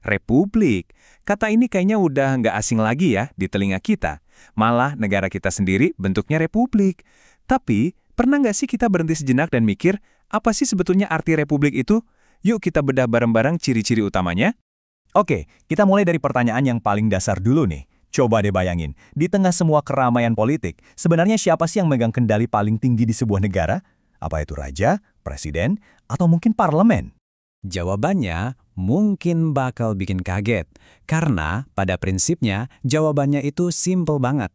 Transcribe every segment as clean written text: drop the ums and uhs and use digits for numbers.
Republik. Kata ini kayaknya udah nggak asing lagi ya di telinga kita. Malah negara kita sendiri bentuknya republik. Tapi, pernah nggak sih kita berhenti sejenak dan mikir, apa sih sebetulnya arti republik itu? Yuk kita bedah bareng-bareng ciri-ciri utamanya. Oke, kita mulai dari pertanyaan yang paling dasar dulu nih. Coba deh bayangin, di tengah semua keramaian politik, sebenarnya siapa sih yang megang kendali paling tinggi di sebuah negara? Apa itu raja, presiden, atau mungkin parlemen? Jawabannya mungkin bakal bikin kaget, karena pada prinsipnya jawabannya itu simple banget.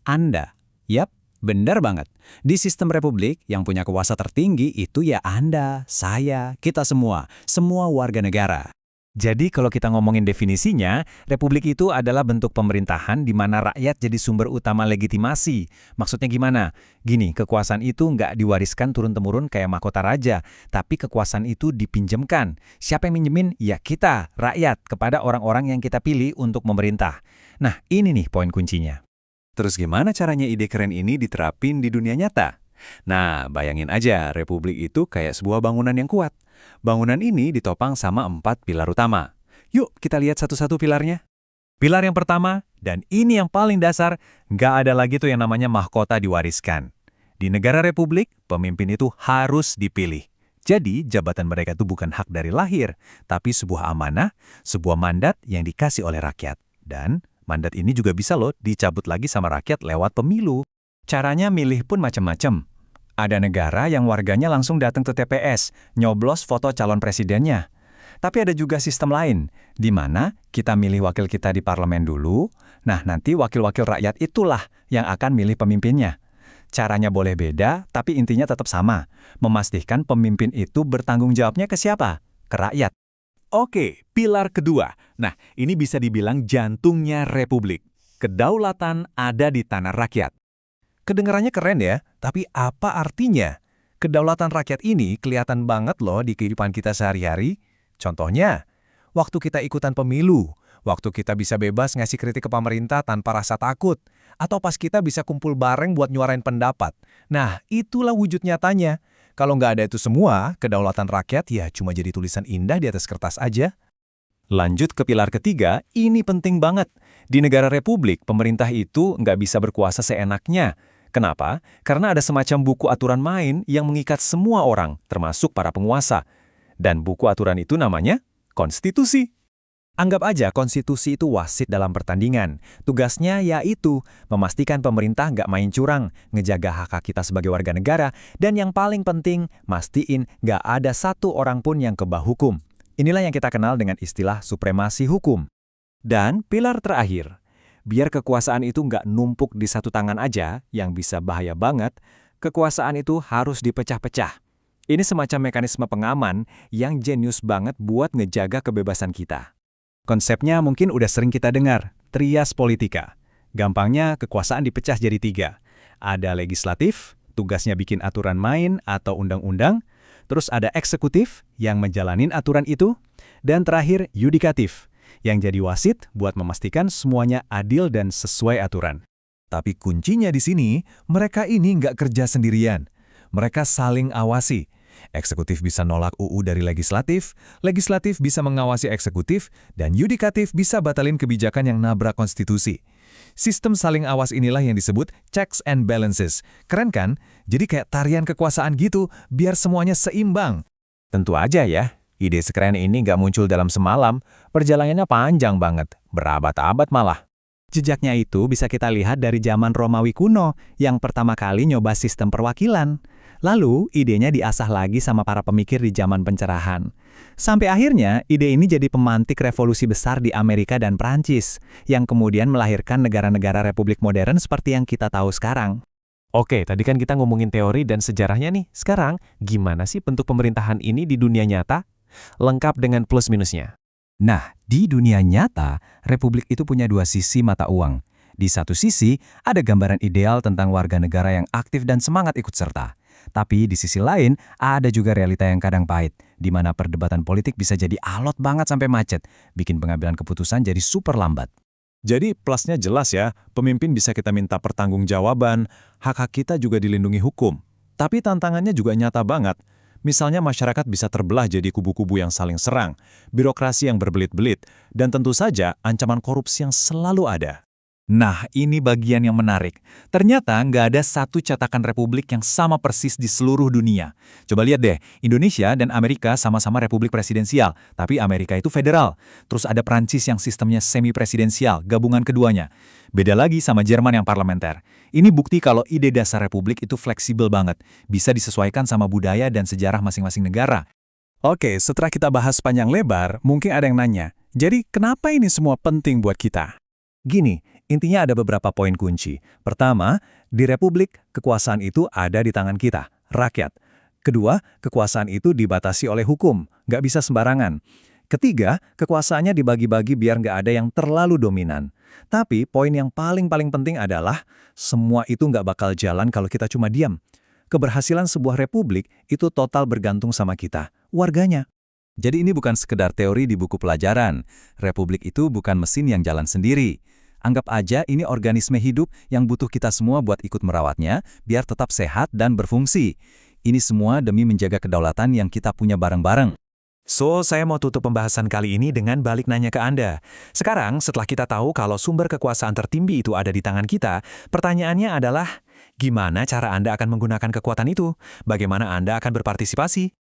Anda. Yap, benar banget. Di sistem republik yang punya kuasa tertinggi itu ya Anda, saya, kita semua warga negara. Jadi kalau kita ngomongin definisinya, republik itu adalah bentuk pemerintahan di mana rakyat jadi sumber utama legitimasi. Maksudnya gimana? Gini, kekuasaan itu nggak diwariskan turun-temurun kayak mahkota raja, tapi kekuasaan itu dipinjemkan. Siapa yang minjemin? Ya kita, rakyat, kepada orang-orang yang kita pilih untuk memerintah. Nah, ini nih poin kuncinya. Terus gimana caranya ide keren ini diterapin di dunia nyata? Nah, bayangin aja, republik itu kayak sebuah bangunan yang kuat. Bangunan ini ditopang sama 4 pilar utama. Yuk, kita lihat satu-satu pilarnya. Pilar yang pertama, dan ini yang paling dasar, nggak ada lagi tuh yang namanya mahkota diwariskan. Di negara republik, pemimpin itu harus dipilih. Jadi, jabatan mereka itu bukan hak dari lahir, tapi sebuah amanah, sebuah mandat yang dikasih oleh rakyat. Dan mandat ini juga bisa loh dicabut lagi sama rakyat lewat pemilu. Caranya milih pun macam-macam. Ada negara yang warganya langsung datang ke TPS, nyoblos foto calon presidennya. Tapi ada juga sistem lain, di mana kita milih wakil kita di parlemen dulu, nah nanti wakil-wakil rakyat itulah yang akan milih pemimpinnya. Caranya boleh beda, tapi intinya tetap sama, memastikan pemimpin itu bertanggung jawabnya ke siapa? Ke rakyat. Oke, pilar kedua. Nah, ini bisa dibilang jantungnya republik. Kedaulatan ada di tanah rakyat. Kedengarannya keren ya, tapi apa artinya? Kedaulatan rakyat ini kelihatan banget loh di kehidupan kita sehari-hari. Contohnya, waktu kita ikutan pemilu, waktu kita bisa bebas ngasih kritik ke pemerintah tanpa rasa takut, atau pas kita bisa kumpul bareng buat nyuarain pendapat. Nah, itulah wujud nyatanya. Kalau nggak ada itu semua, kedaulatan rakyat ya cuma jadi tulisan indah di atas kertas aja. Lanjut ke pilar ketiga, ini penting banget. Di negara republik, pemerintah itu nggak bisa berkuasa seenaknya. Kenapa? Karena ada semacam buku aturan main yang mengikat semua orang, termasuk para penguasa. Dan buku aturan itu namanya konstitusi. Anggap aja konstitusi itu wasit dalam pertandingan. Tugasnya yaitu memastikan pemerintah nggak main curang, ngejaga hak-hak kita sebagai warga negara, dan yang paling penting, mastiin nggak ada satu orang pun yang kebal hukum. Inilah yang kita kenal dengan istilah supremasi hukum. Dan pilar terakhir, biar kekuasaan itu nggak numpuk di satu tangan aja, yang bisa bahaya banget, kekuasaan itu harus dipecah-pecah. Ini semacam mekanisme pengaman yang jenius banget buat ngejaga kebebasan kita. Konsepnya mungkin udah sering kita dengar, trias politika. Gampangnya kekuasaan dipecah jadi 3. Ada legislatif, tugasnya bikin aturan main atau undang-undang, terus ada eksekutif yang menjalanin aturan itu, dan terakhir yudikatif, yang jadi wasit buat memastikan semuanya adil dan sesuai aturan. Tapi kuncinya di sini, mereka ini nggak kerja sendirian. Mereka saling awasi. Eksekutif bisa nolak UU dari legislatif bisa mengawasi eksekutif, dan yudikatif bisa batalin kebijakan yang nabrak konstitusi. Sistem saling awas inilah yang disebut checks and balances. Keren kan? Jadi kayak tarian kekuasaan gitu, biar semuanya seimbang. Tentu aja ya, ide sekeren ini nggak muncul dalam semalam, perjalanannya panjang banget, berabad-abad malah. Jejaknya itu bisa kita lihat dari zaman Romawi kuno, yang pertama kali nyoba sistem perwakilan. Lalu, idenya diasah lagi sama para pemikir di zaman pencerahan. Sampai akhirnya, ide ini jadi pemantik revolusi besar di Amerika dan Prancis, yang kemudian melahirkan negara-negara republik modern seperti yang kita tahu sekarang. Oke, tadi kan kita ngomongin teori dan sejarahnya nih. Sekarang, gimana sih bentuk pemerintahan ini di dunia nyata? Lengkap dengan plus-minusnya. Nah, di dunia nyata, republik itu punya 2 sisi mata uang. Di satu sisi, ada gambaran ideal tentang warga negara yang aktif dan semangat ikut serta. Tapi di sisi lain, ada juga realita yang kadang pahit, di mana perdebatan politik bisa jadi alot banget sampai macet, bikin pengambilan keputusan jadi super lambat. Jadi plusnya jelas ya, pemimpin bisa kita minta pertanggungjawaban, hak-hak kita juga dilindungi hukum. Tapi tantangannya juga nyata banget. Misalnya masyarakat bisa terbelah jadi kubu-kubu yang saling serang, birokrasi yang berbelit-belit, dan tentu saja ancaman korupsi yang selalu ada. Nah, ini bagian yang menarik. Ternyata nggak ada satu cetakan republik yang sama persis di seluruh dunia. Coba lihat deh, Indonesia dan Amerika sama-sama republik presidensial, tapi Amerika itu federal. Terus ada Prancis yang sistemnya semi-presidensial, gabungan keduanya. Beda lagi sama Jerman yang parlementer. Ini bukti kalau ide dasar republik itu fleksibel banget, bisa disesuaikan sama budaya dan sejarah masing-masing negara. Oke, setelah kita bahas panjang lebar, mungkin ada yang nanya, jadi kenapa ini semua penting buat kita? Gini, intinya ada beberapa poin kunci. Pertama, di republik, kekuasaan itu ada di tangan kita, rakyat. Kedua, kekuasaan itu dibatasi oleh hukum, nggak bisa sembarangan. Ketiga, kekuasaannya dibagi-bagi biar nggak ada yang terlalu dominan. Tapi poin yang paling penting adalah, semua itu nggak bakal jalan kalau kita cuma diam. Keberhasilan sebuah republik itu total bergantung sama kita, warganya. Jadi ini bukan sekedar teori di buku pelajaran. Republik itu bukan mesin yang jalan sendiri. Anggap aja ini organisme hidup yang butuh kita semua buat ikut merawatnya, biar tetap sehat dan berfungsi. Ini semua demi menjaga kedaulatan yang kita punya bareng-bareng. So, saya mau tutup pembahasan kali ini dengan balik nanya ke Anda. Sekarang, setelah kita tahu kalau sumber kekuasaan tertinggi itu ada di tangan kita, pertanyaannya adalah, gimana cara Anda akan menggunakan kekuatan itu? Bagaimana Anda akan berpartisipasi?